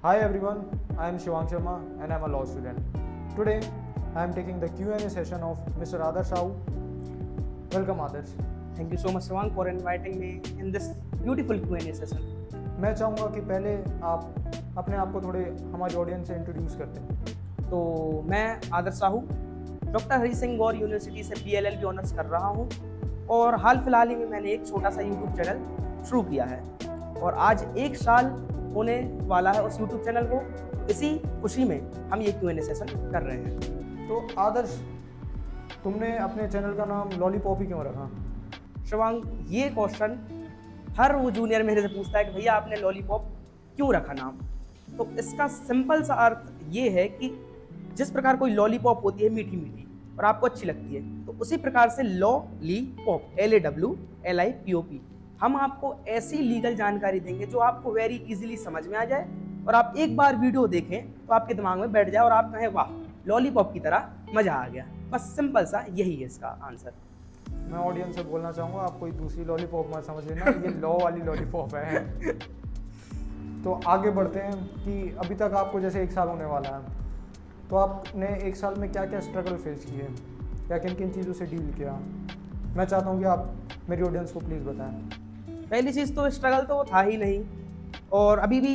Hi everyone, I am Shivang Sharma and I am a law student. Today I am taking the Q&A session of Mr. Adarsh Sahu. Welcome Adarsh. Thank you so much, Swang, for inviting me in this beautiful Q&A session. मैं चाहूँगा कि पहले आप अपने आप को थोड़े हमारी ऑडियंस से इंट्रोड्यूस करते हैं। तो मैं आदर्श साहू डॉक्टर हरी सिंह गौर यूनिवर्सिटी से BLLB ऑनर्स कर रहा हूँ और हाल फिलहाल ही में मैंने एक छोटा सा यूट्यूब चैनल शुरू किया है और आज 1 साल होने वाला है उस यूट्यूब चैनल को। इसी खुशी में हम ये Q&A सेशन कर रहे हैं। तो आदर्श, तुमने अपने चैनल का नाम लॉलीपॉप ही क्यों रखा? शिवांग, ये क्वेश्चन हर वो जूनियर मेरे से पूछता है कि भैया आपने लॉलीपॉप क्यों रखा नाम। तो इसका सिंपल सा अर्थ ये है कि जिस प्रकार कोई लॉलीपॉप होती है मीठी मीठी और आपको अच्छी लगती है, तो उसी प्रकार से लॉलीपॉप LAWLIPOP हम आपको ऐसी लीगल जानकारी देंगे जो आपको वेरी इजीली समझ में आ जाए और आप एक बार वीडियो देखें तो आपके दिमाग में बैठ जाए और आप कहें वाह, लॉलीपॉप की तरह मजा आ गया। बस सिंपल सा यही है इसका आंसर। मैं ऑडियंस से बोलना चाहूँगा, आप कोई दूसरी लॉलीपॉप मत समझ लेना, ये लॉ वाली लॉलीपॉप है। तो आगे बढ़ते हैं कि अभी तक आपको जैसे 1 साल होने वाला है, तो आपने 1 साल में क्या क्या स्ट्रगल फेस किए, क्या किन किन चीज़ों से डील किया? मैं चाहता हूँ कि आप मेरी ऑडियंस को प्लीज़ बताएं। पहली चीज़ तो स्ट्रगल तो था ही नहीं और अभी भी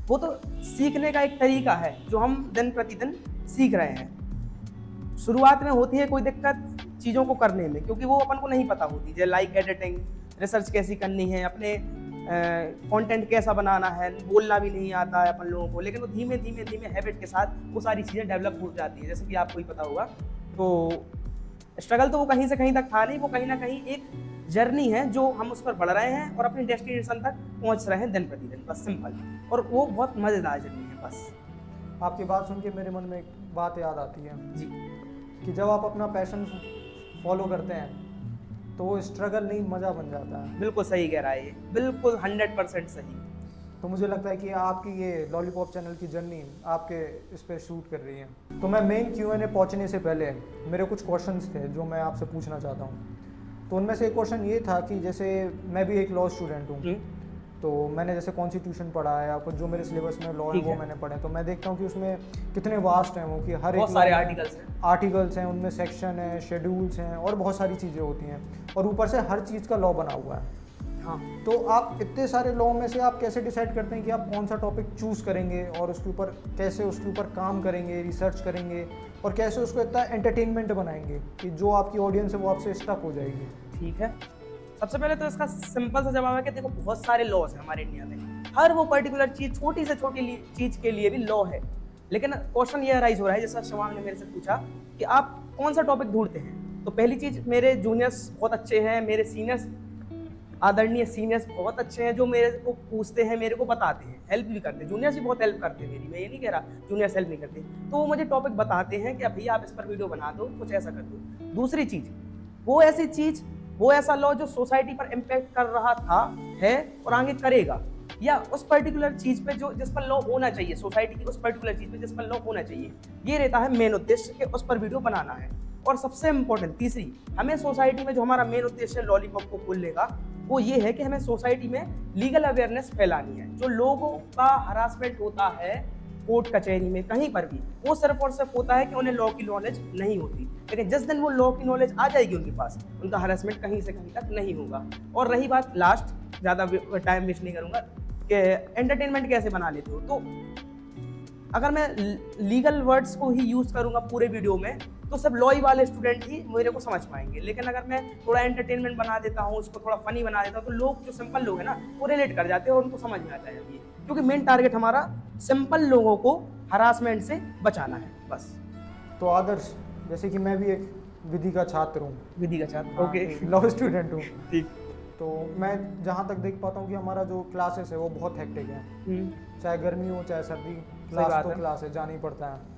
वो तो सीखने का एक तरीका है जो हम दिन प्रतिदिन सीख रहे हैं। शुरुआत में होती है कोई दिक्कत चीज़ों को करने में, क्योंकि वो अपन को नहीं पता होती, जैसे लाइक एडिटिंग, रिसर्च कैसी करनी है, अपने कंटेंट कैसा बनाना है, बोलना भी नहीं आता है अपन लोगों को। लेकिन वो धीमे धीमे धीमे हैबिट के साथ वो सारी चीज़ें डेवलप हो जाती है, जैसे कि आपको ही पता होगा। तो स्ट्रगल तो वो कहीं से कहीं तक था नहीं, वो कहीं ना कहीं एक जर्नी है जो हम उस पर बढ़ रहे हैं और अपनी डेस्टिनेशन तक पहुंच रहे हैं दिन प्रतिदिन, बस सिंपल। और वो बहुत मज़ेदार जर्नी है बस। आपकी बात सुन के मेरे मन में एक बात याद आती है जी, कि जब आप अपना पैशन फॉलो करते हैं तो वो स्ट्रगल नहीं मज़ा बन जाता है। बिल्कुल सही कह रहा है ये, बिल्कुल 100% सही। तो मुझे लगता है कि आपकी ये लॉलीपॉप चैनल की जर्नी आपके इस पर शूट कर रही है। तो मैं मेन Q&A पहुंचने से पहले मेरे कुछ क्वेश्चंस थे जो मैं आपसे पूछना चाहता हूँ। तो उनमें से एक क्वेश्चन ये था कि जैसे मैं भी एक लॉ स्टूडेंट हूँ, तो मैंने जैसे कॉन्स्टिट्यूशन पढ़ा है या कुछ जो मेरे सिलेबस में लॉ है वो मैंने पढ़े, तो मैं देखता हूँ कि उसमें कितने वास्ट हैं वो, कि हर एक बहुत सारे आर्टिकल्स हैं, उनमें सेक्शन है, शेड्यूल्स हैं और बहुत सारी चीज़ें होती हैं और ऊपर से हर चीज़ का लॉ बना हुआ है। हाँ, तो आप इतने सारे लॉ में से आप कैसे डिसाइड करते हैं कि आप कौन सा टॉपिक चूज़ करेंगे और उसके ऊपर कैसे उसके ऊपर काम करेंगे, रिसर्च करेंगे और कैसे उसको इतना एंटरटेनमेंट बनाएंगे कि जो आपकी ऑडियंस है वो आपसे स्टक हो जाएगी? ठीक है। सबसे पहले तो इसका सिंपल सा जवाब है कि देखो, बहुत सारे लॉज हैं हमारे इंडिया में, हर वो पर्टिकुलर चीज़, छोटी से छोटी चीज़ के लिए भी लॉ है। लेकिन क्वेश्चन ये राइज हो रहा है, जैसा शिवांग ने मेरे से पूछा कि आप कौन सा टॉपिक ढूंढते हैं। तो पहली चीज़, मेरे जूनियर्स बहुत अच्छे हैं, मेरे सीनियर्स, आदरणीय सीनियर्स बहुत अच्छे हैं जो मेरे को पूछते हैं, मेरे को बताते हैं, हेल्प भी करते हैं। जूनियर्स भी बहुत हेल्प करते हैं मेरी, मैं ये नहीं कह रहा जूनियर्स हेल्प नहीं करते। तो वो मुझे टॉपिक बताते हैं कि भैया आप इस पर वीडियो बना दो, कुछ ऐसा कर दो। दूसरी चीज़, वो ऐसी चीज़, वो ऐसा लॉ जो सोसाइटी पर इम्पैक्ट कर रहा था, है और आगे करेगा, या उस पर्टिकुलर चीज़ पे जो जिस पर लॉ होना चाहिए, सोसाइटी की उस पर्टिकुलर चीज़ पे जिस पर लॉ होना चाहिए, ये रहता है मेन उद्देश्य कि उस पर वीडियो बनाना है। और सबसे इम्पोर्टेंट तीसरी, हमें सोसाइटी में जो हमारा मेन उद्देश्य है लॉलीपॉप को खोलने का, वो ये है कि हमें सोसाइटी में लीगल अवेयरनेस फैलानी है। जो लोगों का हरासमेंट होता है कोर्ट कचहरी में, कहीं पर भी, वो सिर्फ और सिर्फ होता है कि उन्हें लॉ की नॉलेज नहीं होती। लेकिन जिस दिन वो लॉ की नॉलेज आ जाएगी उनके पास, उनका हरासमेंट कहीं से कहीं तक नहीं होगा। और रही बात लास्ट, ज़्यादा टाइम वेस्ट नहीं करूँगा, कि एंटरटेनमेंट कैसे बना लेते हो, तो अगर मैं लीगल वर्ड्स को ही यूज़ करूँगा पूरे वीडियो में तो सब लॉ वाले स्टूडेंट ही मेरे को समझ पाएंगे। लेकिन अगर मैं थोड़ा एंटरटेनमेंट बना देता हूँ, उसको थोड़ा फनी बना देता हूँ, तो लोग, जो सिंपल लोग हैं ना, वो रिलेट कर जाते हैं और उनको समझ में आता है। क्योंकि मेन टारगेट हमारा सिंपल लोगों को हरासमेंट से बचाना है, बस। तो आदर्श, जैसे कि मैं भी एक विधि का छात्र हूँ, विधि का छात्र, ओके, लॉ स्टूडेंट हूँ, ठीक। तो मैं जहाँ तक देख पाता हूँ कि हमारा जो क्लासेस है वो बहुत हेक्टिक है, चाहे गर्मी हो चाहे सर्दी, क्लास तो क्लास है, जाना ही पड़ता है।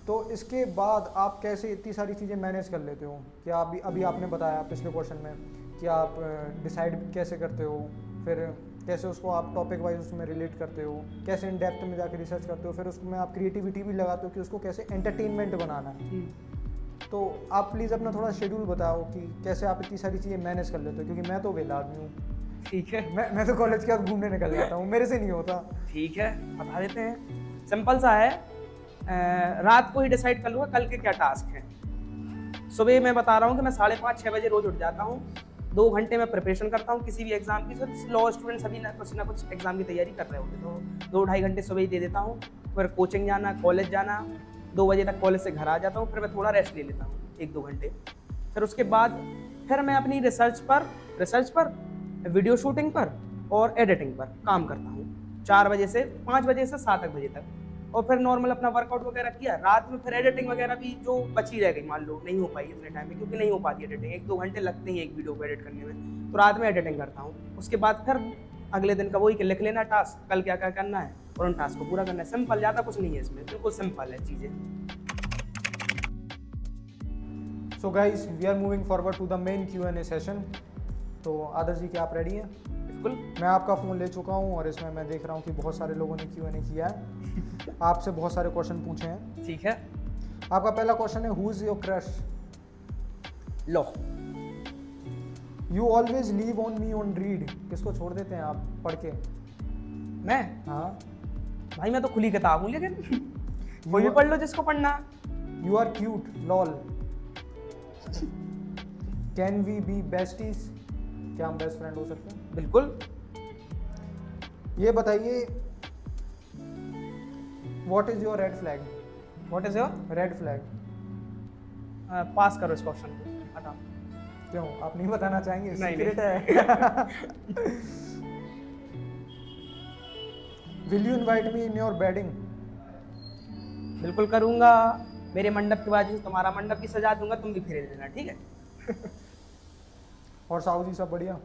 तो इसके बाद आप कैसे इतनी सारी चीज़ें मैनेज कर लेते हो? कि आप अभी आपने बताया पिछले क्वेश्चन में कि आप डिसाइड कैसे करते हो, फिर कैसे उसको आप टॉपिक वाइज उसमें रिलेट करते हो, कैसे इन डेप्थ में जाकर रिसर्च करते हो, फिर उसमें आप क्रिएटिविटी भी लगाते हो कि उसको कैसे एंटरटेनमेंट बनाना है। तो आप प्लीज़ अपना थोड़ा शेड्यूल बताओ कि कैसे आप इतनी सारी चीज़ें मैनेज कर लेते हो, क्योंकि मैं तो वेला आदमी हूँ, ठीक है, मैं तो कॉलेज के बाद घूमने निकल जाता हूँ, मेरे से नहीं होता। ठीक है, बता देते हैं। सिंपल सा है, रात को ही डिसाइड कर लूँगा कल के क्या टास्क हैं। सुबह मैं बता रहा हूँ कि मैं 5:30-6 बजे रोज उठ जाता हूँ। 2 घंटे मैं प्रिपरेशन करता हूँ किसी भी एग्जाम की। लॉ स्टूडेंट सभी ना कुछ एग्जाम की तैयारी कर रहे होंगे, तो 2-2.5 घंटे सुबह ही दे देता हूँ। फिर कोचिंग जाना, कॉलेज जाना, 2 बजे तक कॉलेज से घर आ जाता हूँ। फिर मैं थोड़ा रेस्ट ले लेता हूँ 1-2 घंटे। फिर उसके बाद फिर मैं अपनी रिसर्च पर, वीडियो शूटिंग पर और एडिटिंग पर काम करता हूँ 5 बजे से 7 बजे तक। और फिर नॉर्मल अपना वर्कआउट वगैरह किया। रात में फिर एडिटिंग वगैरह भी जो बची रह गई, मान लो नहीं हो पाई इतने टाइम में, क्योंकि नहीं हो पाती एडिटिंग, 1-2 घंटे लगते हैं एक वीडियो को एडिट करने में, तो रात में एडिटिंग करता हूँ। उसके बाद फिर अगले दिन का वही कि लिख लेना टास्क, कल क्या क्या करना है और उन टास्क को पूरा करना है। सिंपल, ज़्यादा कुछ नहीं है इसमें, बिल्कुल सिंपल है चीज़ें। So guys, we are moving forward to the main Q&A session. तो आदर्श जी, क्या आप रेडी हैं? बिल्कुल। मैं आपका फ़ोन ले चुका हूँ और इसमें मैं देख रहा हूँ कि बहुत सारे लोगों ने Q&A किया है। आपसे बहुत सारे क्वेश्चन पूछे हैं। ठीक है। आपका पहला क्वेश्चन है, who is your crush? Low, you always leave on me on read. किसको छोड़ देते हैं आप पढ़ के? मैं? हाँ भाई मैं तो खुली किताब हूँ, लेकिन कोई भी पढ़ लो जिसको पढ़ना। You are cute, lol. Can we be besties? क्या हम बेस्ट फ्रेंड हो सकते हैं? बिल्कुल। ये बताइए, what is your red flag? What is your red flag? Pass करो इस क्वेश्चन को, हटाओ। क्यों, आप नहीं बताना चाहेंगे? नहीं, सीक्रेट है। Will you invite me in your wedding? बिल्कुल करूंगा। मेरे मंडप के बाद तुम्हारा मंडप भी सजा दूंगा, तुम भी फेरे देना, ठीक है? और साहू जी सब बढ़िया?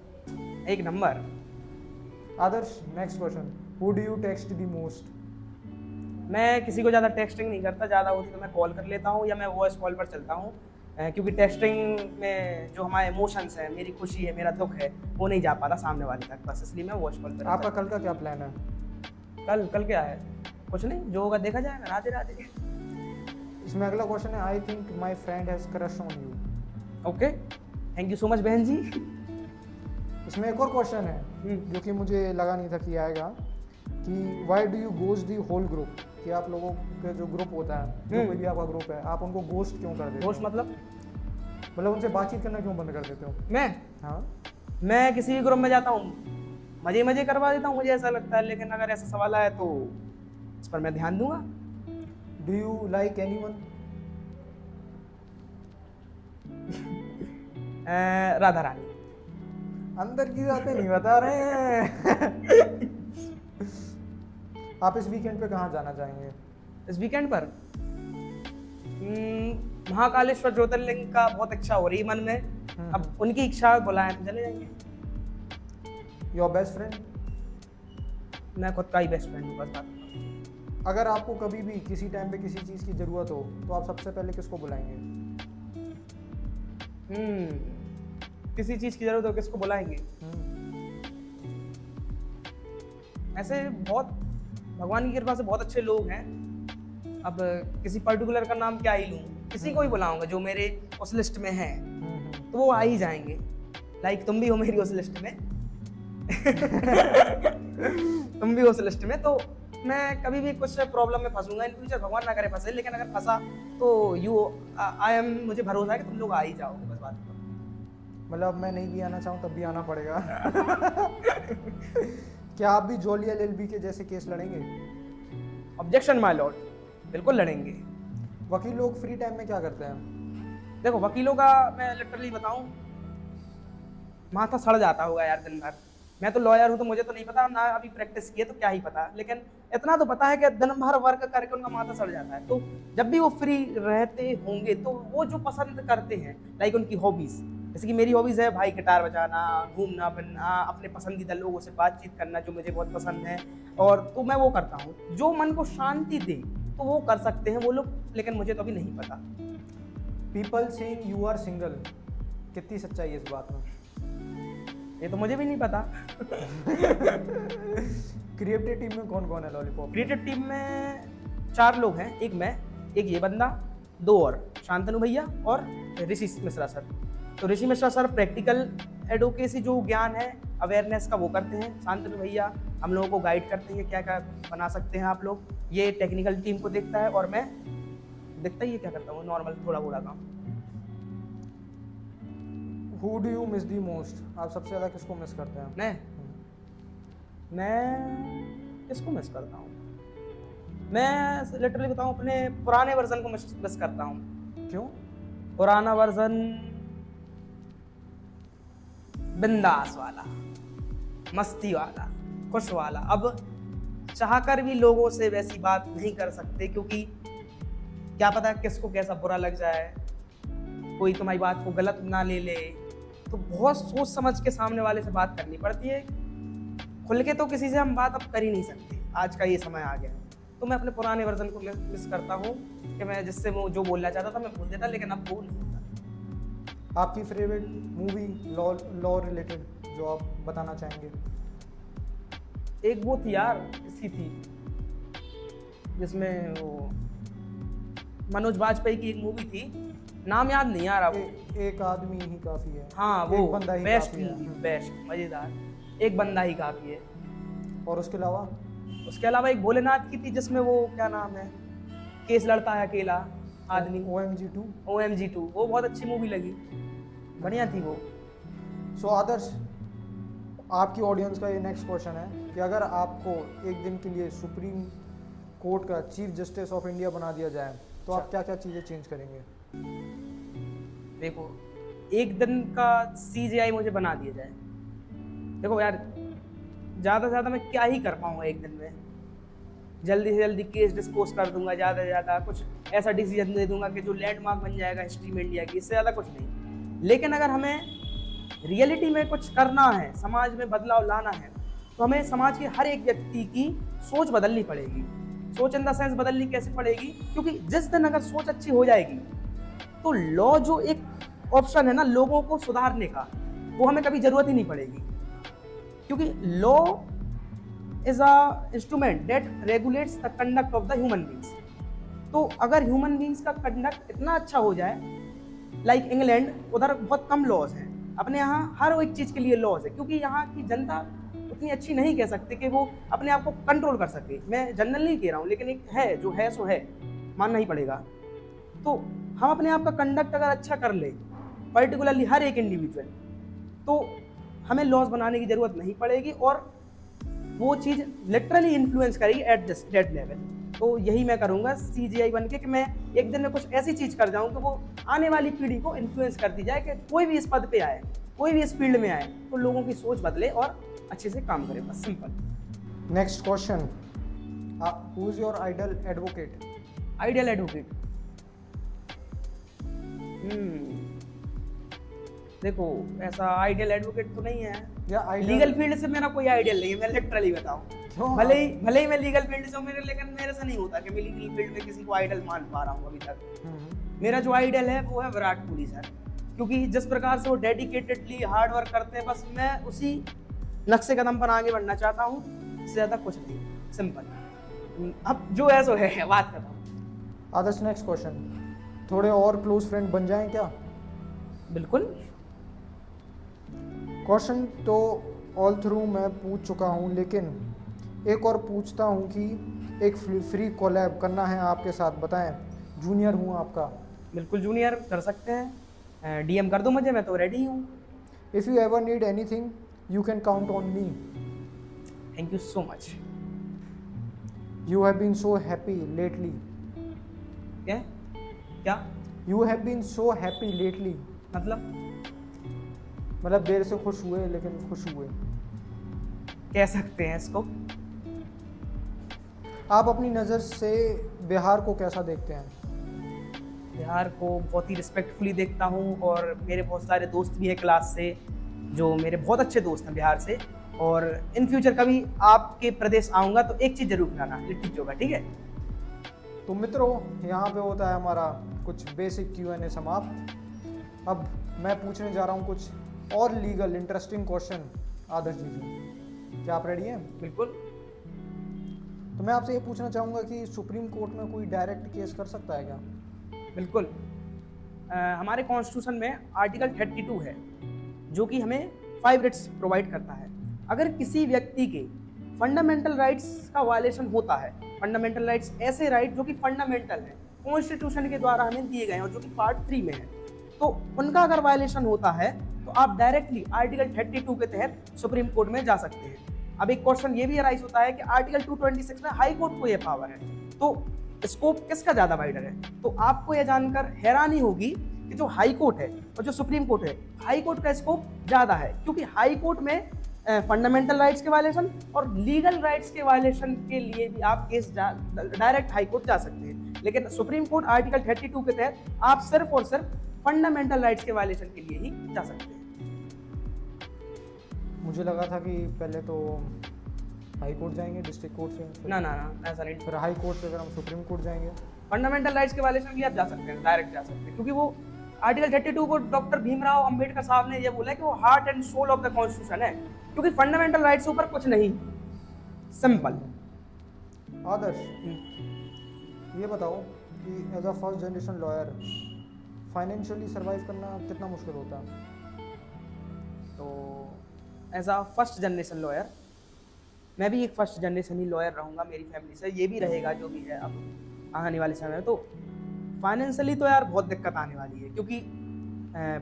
एक number. Adarsh, next question, who do you text the most? मैं किसी को ज़्यादा टेक्सटिंग नहीं करता, ज़्यादा होती तो मैं कॉल कर लेता हूँ या मैं वॉइस कॉल पर चलता हूँ, क्योंकि टेक्सटिंग में जो हमारे इमोशंस हैं, मेरी खुशी है, मेरा दुख है, वो नहीं जा पाता सामने वाले तक, बस इसलिए मैं वॉइस कॉल पर। आपका कल का क्या प्लान है? कल क्या है? कुछ नहीं, जो होगा देखा जाएगा। राधे राधे। इसमें अगला क्वेश्चन है, I think my friend has crush on you. Okay, thank you so much बहन जी। इसमें एक और क्वेश्चन है जो कि मुझे लगा नहीं था कि आएगा, कि why do you ghost the whole group? कि आप लोगों का जो ग्रुप होता है, जो कोई भी आपका ग्रुप है, आप उनको गोस्ट क्यों कर देते हो? गोस्ट मतलब उनसे बातचीत करना क्यों बंद कर देते हो? मैं किसी भी ग्रुप में जाता हूँ, मजे करवा देता हूँ, मुझे ऐसा लगता है। लेकिन अगर ऐसा सवाल आए तो इस पर मैं ध्यान दूंगा। Do you like anyone? Radha Rani. अंदर की बातें नहीं बता रहे हैं। आप इस वीकेंड पे कहाँ जाना चाहेंगे? इस वीकेंड पर महाकालेश्वर ज्योतिर्लिंग का बहुत इच्छा हो रही है मन में। अब उनकी इच्छा बुलाएं तो चले जाएंगे। Your best friend? मैं खुद का ही बेस्ट फ्रेंड हूँ, बस बात। अगर आपको कभी भी किसी टाइम पे किसी चीज़ की ज़रूरत हो तो आप सबसे पहले किसको बुलाएंगे? किसी चीज़ की ज़रूरत हो किसको बुलाएंगे? ऐसे बहुत भगवान की कृपा से बहुत अच्छे लोग हैं। अब किसी पर्टिकुलर का नाम क्या ही लूँ, किसी को ही बुलाऊंगा जो मेरे उस लिस्ट में है, तो वो आ ही जाएंगे। लाइक तुम भी हो मेरी उस लिस्ट में। तुम भी उस लिस्ट में, तो मैं कभी भी कुछ प्रॉब्लम में फंसूंगा इन फ्यूचर, भगवान ना करे फंसे, लेकिन अगर फंसा तो मुझे भरोसा है कि तुम लोग आ ही जाओगे, बस बात। मतलब मैं नहीं भी आना चाहूँ तब भी आना पड़ेगा। क्या आप भी जॉली LLB के जैसे केस लड़ेंगे? ऑब्जेक्शन माय लॉर्ड, बिल्कुल लड़ेंगे। वकील लोग फ्री टाइम में क्या करते हैं? देखो, वकीलों का मैं लिटरली बताऊं, माथा सड़ जाता होगा यार दिन भर। मैं तो लॉयर हूं तो मुझे तो नहीं पता, ना अभी प्रैक्टिस की है तो क्या ही पता, लेकिन इतना तो पता है कि दिन भर वर्क करके उनका माथा सड़ जाता है। तो जब भी वो फ्री रहते होंगे तो वो जो पसंद करते हैं, लाइक उनकी हॉबीज, जैसे कि मेरी हॉबीज़ है भाई गिटार बजाना, घूमना फिरना, अपने पसंदीदा लोगों से बातचीत करना जो मुझे बहुत पसंद है, और तो मैं वो करता हूँ। जो मन को शांति दे तो वो कर सकते हैं वो लोग, लेकिन मुझे तो अभी नहीं पता। People saying you are single, कितनी सच्चाई है इस बात में? ये तो मुझे भी नहीं पता। क्रिएटिव टीम में कौन कौन है लॉलीपॉप? क्रिएटिव टीम में 4 लोग हैं, एक मैं, एक ये बंदा, 2 और शांतनु भैया और ऋषि मिश्रा सर। तो ऋषि मिश्रा सर प्रैक्टिकल एडवोकेसी जो ज्ञान है अवेयरनेस का वो करते हैं। शांतनु भैया हम लोगों को गाइड करते हैं क्या क्या बना सकते हैं आप लोग। ये टेक्निकल टीम को देखता है और मैं देखता ही क्या करता हूँ, नॉर्मल थोड़ा बोड़ा काम। Who do you miss the most? आप सबसे ज़्यादा किसको मिस करते हैं? मैं किसको मिस करता हूँ? मैं लिटरली बताऊँ, अपने पुराने वर्जन को मिस करता हूँ। क्यों? पुराना वर्जन बिंदास वाला, मस्ती वाला, खुश वाला। अब चाहकर भी लोगों से वैसी बात नहीं कर सकते, क्योंकि क्या पता किसको कैसा बुरा लग जाए, कोई तुम्हारी बात को गलत ना ले ले। तो बहुत सोच समझ के सामने वाले से बात करनी पड़ती है। खुल के तो किसी से हम बात अब कर ही नहीं सकते, आज का ये समय आ गया है। तो मैं अपने पुराने वर्जन को मिस करता हूँ कि मैं जिससे वो जो बोलना चाहता था मैं बोल देता, लेकिन अब वो नहीं होता। आपकी फेवरेट मूवी लॉ रिलेटेड जो आप बताना चाहेंगे? एक वो थी यार, इसी थी जिसमें वो मनोज वाजपेयी की एक मूवी थी, नाम याद नहीं आ रहा। एक आदमी ही काफी है। हाँ, वो एक बंदा ही बेस्ट काफी है। मूवी, बेस्ट, मजेदार। एक बंदा ही काफी है। और उसके अलावा एक भोलेनाथ की थी जिसमें वो क्या नाम है, केस लड़ता है अकेला आदमी, OMG2। वो बहुत अच्छी मूवी लगी, बढ़िया थी वो। सो आदर्श, आपकी ऑडियंस का ये नेक्स्ट क्वेश्चन है कि अगर आपको एक दिन के लिए सुप्रीम कोर्ट का चीफ जस्टिस ऑफ इंडिया बना दिया जाए तो आप क्या क्या चीज़ें चेंज करेंगे? देखो, एक दिन का CJI मुझे बना दिया जाए, देखो यार ज़्यादा से ज़्यादा मैं क्या ही कर पाऊँगा एक दिन में। जल्दी से जल्दी केस डिस्पोज कर दूंगा, ज़्यादा से ज़्यादा कुछ ऐसा डिसीजन दे दूंगा कि जो लैंडमार्क बन जाएगा हिस्ट्री में इंडिया की, इससे ज़्यादा कुछ नहीं। लेकिन अगर हमें रियलिटी में कुछ करना है, समाज में बदलाव लाना है, तो हमें समाज के हर एक व्यक्ति की सोच बदलनी पड़ेगी। सोच इन द सेंस बदलनी कैसे पड़ेगी, क्योंकि जिस दिन अगर सोच अच्छी हो जाएगी तो लॉ जो एक ऑप्शन है ना लोगों को सुधारने का, वो हमें कभी जरूरत ही नहीं पड़ेगी। क्योंकि law is a instrument that regulates the conduct of the human beings. तो अगर ह्यूमन बींग्स का कंडक्ट इतना अच्छा हो जाए, लाइक इंग्लैंड, उधर बहुत कम लॉज हैं, अपने यहाँ हर एक चीज़ के लिए लॉज है, क्योंकि यहाँ की जनता उतनी अच्छी नहीं कह सकते कि वो अपने आप को कंट्रोल कर सके। मैं जनरल नहीं कह रहा हूँ, लेकिन एक है जो है सो है, मानना ही पड़ेगा। तो हम अपने आप का कंडक्ट अगर अच्छा कर ले, पर्टिकुलरली हर एक इंडिविजुअल, तो हमें लॉज बनाने की जरूरत नहीं पड़ेगी और वो चीज़ लिटरली इन्फ्लुएंस करेगी एट दैट लेवल। तो यही मैं करूँगा CJI बन के, कि मैं एक दिन में कुछ ऐसी चीज़ कर जाऊँ कि वो आने वाली पीढ़ी को इन्फ्लुएंस करती जाए कि कोई भी इस पद पे आए, कोई भी इस फील्ड में आए, तो लोगों की सोच बदले और अच्छे से काम करे, बस simple. Next question, who is your idol advocate? Ideal advocate, देखो ऐसा आइडियल एडवोकेट तो नहीं है, या लीगल फील्ड से मेरा कोई आइडियल नहीं है, मैं लिटरली बताऊं। भले ही मैं लीगल फील्ड से हूं, लेकिन मेरे से नहीं होता कि मैं लीगल फील्ड में किसी को आइडल मान पा रहा हूं अभी तक। मेरा जो आइडल है वो है विराट कोहली सर, क्योंकि जिस प्रकार से वो डेडिकेटेडली हार्ड वर्क करते हैं, बस मैं उसी नक्शे कदम पर आगे बढ़ना चाहता हूँ, इससे ज़्यादा कुछ नहीं, सिंपल। अब जो है सो है, बात करता हूँ। आदर्श, नेक्स्ट क्वेश्चन, थोड़े और क्लोज फ्रेंड बन जाएं क्या? बिल्कुल। क्वेश्चन तो ऑल थ्रू मैं पूछ चुका हूँ, लेकिन एक और पूछता हूँ कि एक फ्री कोलैब करना है आपके साथ, बताएं। जूनियर हूँ आपका। बिल्कुल जूनियर, कर सकते हैं, DM कर दो मुझे, मैं तो रेडी हूँ। If you ever need anything you can count on me. Thank you so much. You have been so happy lately. क्या? You have been so happy lately, मतलब देर से खुश हुए, लेकिन खुश हुए कह सकते हैं इसको। आप अपनी नज़र से बिहार को कैसा देखते हैं? बिहार को बहुत ही रिस्पेक्टफुली देखता हूँ, और मेरे बहुत सारे दोस्त भी हैं क्लास से जो मेरे बहुत अच्छे दोस्त हैं बिहार से, और इन फ्यूचर कभी आपके प्रदेश आऊँगा तो एक चीज़ जरूर खिलाना, लिट्टी चोखा, ठीक है? तो मित्रों, यहाँ पे होता है हमारा कुछ बेसिक Q&A समाप्त। अब मैं पूछने जा रहा हूँ कुछ और लीगल इंटरेस्टिंग क्वेश्चन आदर्श जी से। क्या आप रेडी हैं? बिल्कुल। तो मैं आपसे ये पूछना चाहूँगा कि सुप्रीम कोर्ट में कोई डायरेक्ट केस कर सकता है क्या? बिल्कुल। हमारे कॉन्स्टिट्यूशन में आर्टिकल 32 है जो कि हमें 5 राइट्स प्रोवाइड करता है। अगर किसी व्यक्ति के फंडामेंटल राइट्स का वायलेशन होता है, फंडामेंटल राइट्स ऐसे राइट जो कि फंडामेंटल है, कॉन्स्टिट्यूशन के द्वारा हमें दिए गए हैं और जो कि पार्ट 3 में है, तो उनका अगर वायलेशन होता है तो आप डायरेक्टली आर्टिकल 32 के तहत सुप्रीम कोर्ट में जा सकते हैं। अब एक क्वेश्चन ये भी अराइज होता है कि आर्टिकल 226 में हाई कोर्ट को ये पावर है, तो स्कोप किसका ज्यादा वाइडर है? तो आपको यह जानकर हैरानी होगी कि जो हाई कोर्ट है और जो सुप्रीम कोर्ट है, हाई कोर्ट का स्कोप ज्यादा है, क्योंकि हाई कोर्ट में फंडामेंटल राइट्स के वायलेशन और लीगल राइट्स के वायलेशन के लिए भी आप केस डायरेक्ट हाई कोर्ट जा सकते हैं। लेकिन सुप्रीम कोर्ट आर्टिकल 32 के तहत आप सिर्फ और सिर्फ फंडामेंटल राइट्स के वायलेशन के लिए ही जा सकते हैं। मुझे लगा था कि पहले तो हाई कोर्ट जाएंगे डिस्ट्रिक्ट कोर्ट से, ना ऐसा नहीं। फिर हाई कोर्ट से अगर हम सुप्रीम कोर्ट जाएंगे, फंडामेंटल राइट्स के वायलेशन भी आप जा सकते हैं, डायरेक्ट जा सकते हैं, क्योंकि वो आर्टिकल 32 को डॉक्टर भीमराव अंबेडकर साहब ने ये बोला कि वो heart and soul of the constitution है, क्योंकि फंडामेंटल राइट्स से ऊपर कुछ नहीं। सिंपल। आदर्श ये बताओ कि as a first generation lawyer financially survive करना कितना मुश्किल होता है? तो as a first generation lawyer, मैं भी एक फर्स्ट जनरेशन ही लॉयर रहूँगा, मेरी फैमिली से ये भी रहेगा जो भी है अब आने वाले समय में। तो फाइनेंशियली तो यार बहुत दिक्कत आने वाली है, क्योंकि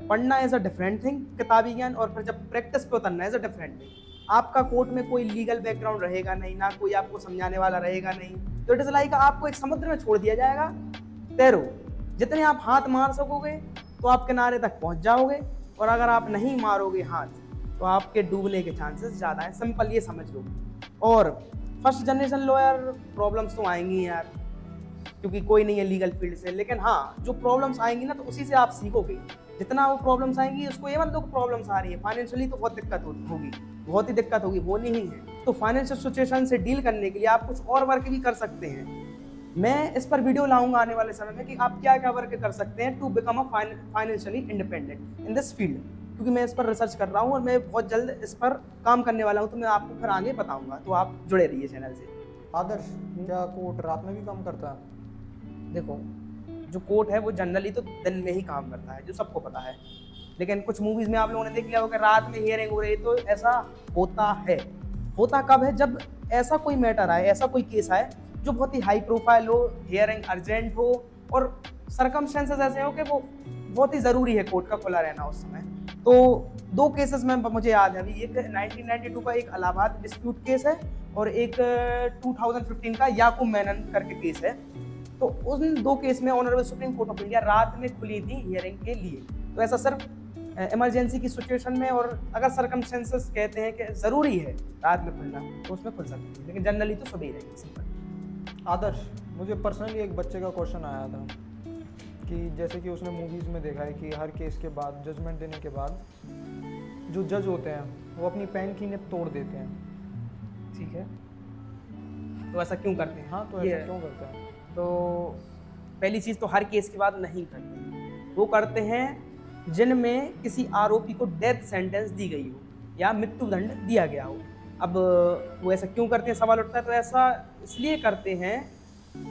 पढ़ना इज़ अ डिफरेंट थिंग, किताबी ज्ञान, और फिर जब प्रैक्टिस पे उतरना इज़ अ डिफरेंट थिंग। आपका कोर्ट में कोई लीगल बैकग्राउंड रहेगा नहीं, ना कोई आपको समझाने वाला रहेगा नहीं, तो इट इज़ लाइक आपको एक समुद्र में छोड़ दिया जाएगा, तैरो। जितने आप हाथ मार सकोगे तो आप किनारे तक पहुंच जाओगे, और अगर आप नहीं मारोगे हाथ तो आपके डूबने के चांसेस ज़्यादा है। सिंपल ये समझ लो। और फर्स्ट जनरेशन लॉयर प्रॉब्लम्स तो आएंगी यार, क्योंकि कोई नहीं है लीगल फील्ड से, लेकिन हाँ जो प्रॉब्लम्स आएंगी ना तो उसी से आप सीखोगे। जितना वो प्रॉब्लम्स आएंगी उसको ये मत लो कि प्रॉब्लम्स आ रही है, फाइनेंशियली तो बहुत दिक्कत होगी, बहुत ही दिक्कत होगी, होनी ही है। तो फाइनेंशियल सिचुएशन से डील करने के लिए आप कुछ और वर्क भी कर सकते हैं। मैं इस पर वीडियो लाऊंगा आने वाले समय में कि आप क्या क्या वर्क कर सकते हैं to become a financially independent in this field, क्योंकि मैं इस पर रिसर्च कर रहा हूँ और मैं बहुत जल्द इस पर काम करने वाला हूँ, तो मैं आपको फिर आगे बताऊंगा, तो आप जुड़े रहिए चैनल से। आदर्श क्या कोर्ट रात में भी काम करता है? देखो जो कोर्ट है वो जनरली तो दिन में ही काम करता है, जो सबको पता है, लेकिन कुछ मूवीज में आप लोगों ने देख लिया होगा रात में हियरिंग हो रही, तो ऐसा होता है। होता कब है? जब ऐसा कोई मैटर आए, ऐसा कोई केस आए जो बहुत ही हाई प्रोफाइल हो, हियरिंग अर्जेंट हो, और सर्कमस्टेंसेस ऐसे हो कि वो बहुत ही ज़रूरी है कोर्ट का खुला रहना उस समय। तो 2 केसेस में मुझे याद है अभी, एक 1992 का एक इलाहाबाद डिस्प्यूट केस है और एक 2015 का याकूब मेनन करके केस है। तो उन 2 केस में honourable supreme court of India रात में खुली थी हियरिंग के लिए। तो ऐसा सिर्फ इमरजेंसी की सिचुएशन में, और अगर सर्कमस्टेंसेस कहते हैं कि ज़रूरी है रात में खुलना, तो उसमें खुल सकती है, लेकिन जनरली तो सुबह ही रहेगी। सिंपल। आदर्श मुझे पर्सनली एक बच्चे का क्वेश्चन आया था कि जैसे कि उसने मूवीज़ में देखा है कि हर केस के बाद, जजमेंट देने के बाद, जो जज होते हैं वो अपनी पेन की निब तोड़ देते हैं। ठीक है, तो ऐसा क्यों करते हैं? हाँ, तो ऐसा क्यों करते हैं? तो पहली चीज़ तो हर केस के बाद नहीं करते, वो करते हैं जिनमें किसी आरोपी को डेथ सेंटेंस दी गई हो या मृत्युदंड दिया गया हो। अब वो ऐसा क्यों करते हैं सवाल उठता है, तो ऐसा इसलिए करते हैं,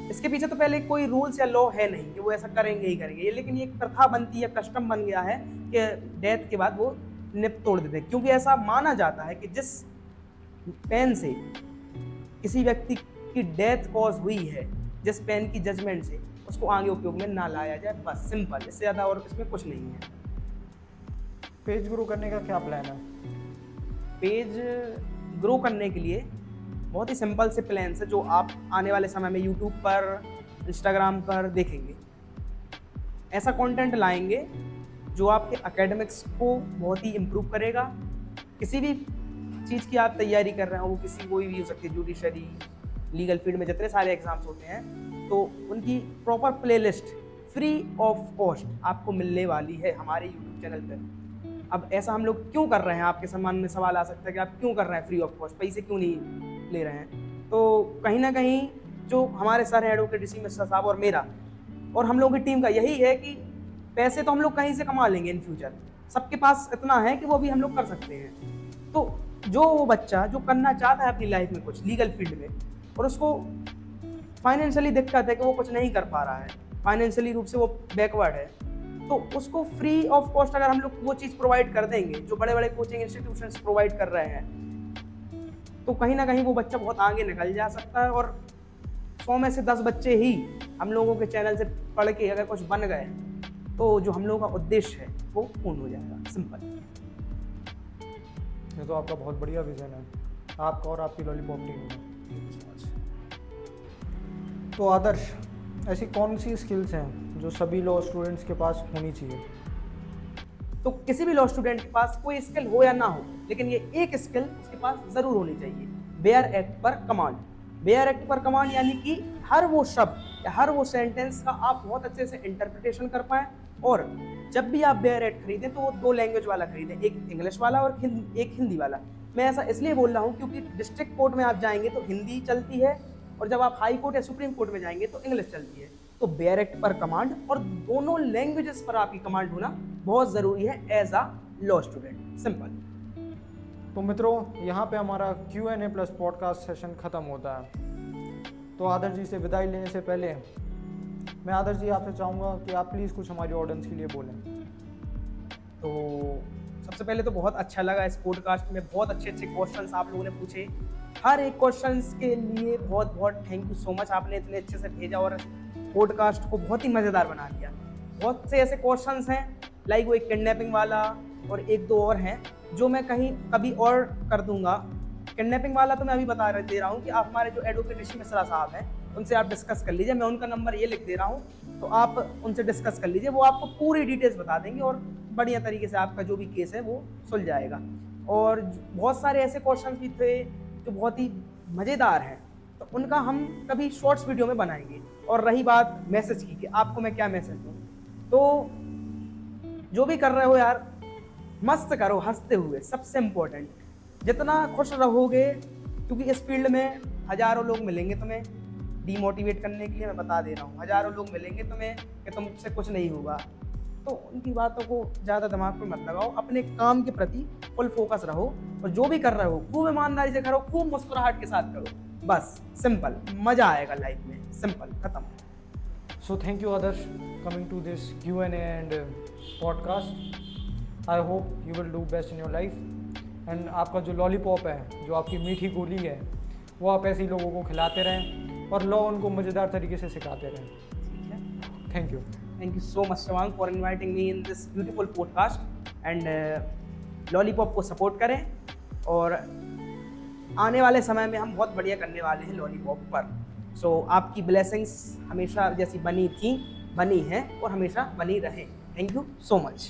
इसके पीछे तो पहले कोई रूल्स या लॉ है नहीं कि वो ऐसा करेंगे ही करेंगे, लेकिन ये प्रथा बनती है, कस्टम बन गया है कि डेथ के बाद वो निप तोड़ देते हैं, क्योंकि ऐसा माना जाता है कि जिस पेन से किसी व्यक्ति की डेथ कॉज हुई है, जिस पेन की जजमेंट से, उसको आगे उपयोग में ना लाया जाए, बस सिंपल, इससे ज़्यादा और इसमें कुछ नहीं है। पेज ग्रो करने का क्या प्लान है? पेज ग्रो करने के लिए बहुत ही सिंपल से प्लान है जो आप आने वाले समय में यूट्यूब पर, इंस्टाग्राम पर देखेंगे। ऐसा कंटेंट लाएंगे जो आपके एकेडमिक्स को बहुत ही इम्प्रूव करेगा। किसी भी चीज़ की आप तैयारी कर रहे हो, वो किसी कोई भी हो सकती है, जुडिशरी, लीगल फील्ड में जितने सारे एग्जाम्स होते हैं, तो उनकी proper playlist free of cost आपको मिलने वाली है हमारे यूट्यूब चैनल पर। अब ऐसा हम लोग क्यों कर रहे हैं, आपके सम्मान में सवाल आ सकता है कि आप क्यों कर रहे हैं फ्री ऑफ कॉस्ट, पैसे क्यों नहीं ले रहे हैं? तो कहीं ना कहीं जो हमारे सर हैं एडवोकेट ऋषि मिश्रा साहब और मेरा और हम लोगों की टीम का यही है कि पैसे तो हम लोग कहीं से कमा लेंगे इन फ्यूचर, सबके पास इतना है कि वो भी हम लोग कर सकते हैं। तो जो वो बच्चा जो करना चाहता है अपनी लाइफ में कुछ लीगल फील्ड में, और उसको फाइनेंशियली दिक्कत है कि वो कुछ नहीं कर पा रहा है, फाइनेंशियली रूप से वो बैकवर्ड है, तो उसको फ्री ऑफ कॉस्ट अगर हम लोग वो चीज़ प्रोवाइड कर देंगे जो बड़े बड़े कोचिंग इंस्टीट्यूशंस प्रोवाइड कर रहे हैं, तो कहीं ना कहीं वो बच्चा बहुत आगे निकल जा सकता है। और 100 में से 10 बच्चे ही हम लोगों के चैनल से पढ़ के अगर कुछ बन गए तो जो हम लोगों का उद्देश्य है वो पूर्ण हो जाएगा। सिंपल। ये तो आपका बहुत बढ़िया विजन है, आपका और आपकी लॉलीपॉप टीम का। तो आदर्श, ऐसी कौन सी स्किल्स हैं जो सभी लॉ स्टूडेंट्स के पास होनी चाहिए? तो किसी भी लॉ स्टूडेंट के पास कोई स्किल हो या ना हो, लेकिन ये एक स्किल उसके पास जरूर होनी चाहिए, बेयर एक्ट पर कमांड। बेयर एक्ट पर कमांड यानी कि हर वो शब्द या हर वो सेंटेंस का आप बहुत अच्छे से इंटरप्रिटेशन कर पाएं। और जब भी आप बेयर एक्ट खरीदें तो वो 2 लैंग्वेज वाला खरीदें, एक इंग्लिश वाला और एक हिंदी वाला। मैं ऐसा इसलिए बोल रहा हूँ क्योंकि डिस्ट्रिक्ट कोर्ट में आप जाएंगे तो हिंदी चलती है, और जब आप हाई कोर्ट या सुप्रीम कोर्ट में जाएंगे तो इंग्लिश चलती है। तो बेयर एक्ट पर कमांड और दोनों लैंग्वेजेस पर आपकी कमांड होना बहुत ज़रूरी है as a law student. Simple. तो मित्रों, यहाँ पे हमारा Q&A प्लस पॉडकास्ट सेशन ख़त्म होता है। तो आदर्श जी से विदाई लेने से पहले मैं आदर्श जी आपसे चाहूँगा कि आप प्लीज़ कुछ हमारी ऑडियंस के लिए बोलें। तो सबसे पहले तो बहुत अच्छा लगा इस पॉडकास्ट में, बहुत अच्छे अच्छे क्वेश्चंस आप लोगों ने पूछे। हर एक क्वेश्चंस के लिए बहुत बहुत थैंक यू सो मच, आपने इतने अच्छे से भेजा और पॉडकास्ट को बहुत ही मज़ेदार बना दिया। बहुत से ऐसे क्वेश्चंस हैं लाइक वो एक किडनैपिंग वाला और 1-2 और हैं जो मैं कभी और कर दूंगा। किडनैपिंग वाला तो मैं अभी बता दे रहा हूँ कि आप हमारे जो एडवोकेट ऋषि मिश्रा साहब हैं उनसे आप डिस्कस कर लीजिए। मैं उनका नंबर ये लिख दे रहा हूँ, तो आप उनसे डिस्कस कर लीजिए, वो आपको पूरी डिटेल्स बता देंगे और बढ़िया तरीके से आपका जो भी केस है वो सुलझ जाएगा। और बहुत सारे ऐसे क्वेश्चन भी थे जो बहुत ही मज़ेदार हैं, तो उनका हम कभी शॉर्ट्स वीडियो में बनाएंगे। और रही बात मैसेज की कि आपको मैं क्या मैसेज दूँ, तो जो भी कर रहे हो यार मस्त करो हंसते हुए, सबसे इम्पोर्टेंट। जितना खुश रहोगे, क्योंकि इस फील्ड में हज़ारों लोग मिलेंगे तुम्हें डीमोटिवेट करने के लिए, मैं बता दे रहा हूँ, हज़ारों लोग मिलेंगे तुम्हें कि तुमसे कुछ नहीं होगा, तो उनकी बातों को ज़्यादा दिमाग पे मत लगाओ। अपने काम के प्रति फुल फोकस रहो और जो भी कर रहे हो खूब ईमानदारी से करो, खूब मुस्कुराहट के साथ करो, बस सिंपल। मज़ा आएगा लाइफ में, सिंपल, खत्म। So thank you Adarsh coming to this Q&A and podcast. I hope you will do best in your life. And आपका जो लॉलीपॉप है, जो आपकी मीठी गोली है, वो आप ऐसे ही लोगों को खिलाते रहें और लॉ उनको मज़ेदार तरीके से सिखाते रहें। ठीक है, thank you. Thank you so much Shivang for inviting me in this beautiful podcast and lollipop को सपोर्ट करें और आने वाले समय में हम बहुत बढ़िया करने वाले हैं लॉलीपॉप पर। सो आपकी ब्लेसिंग्स हमेशा जैसी बनी थी, बनी हैं और हमेशा बनी रहें। Thank you so much.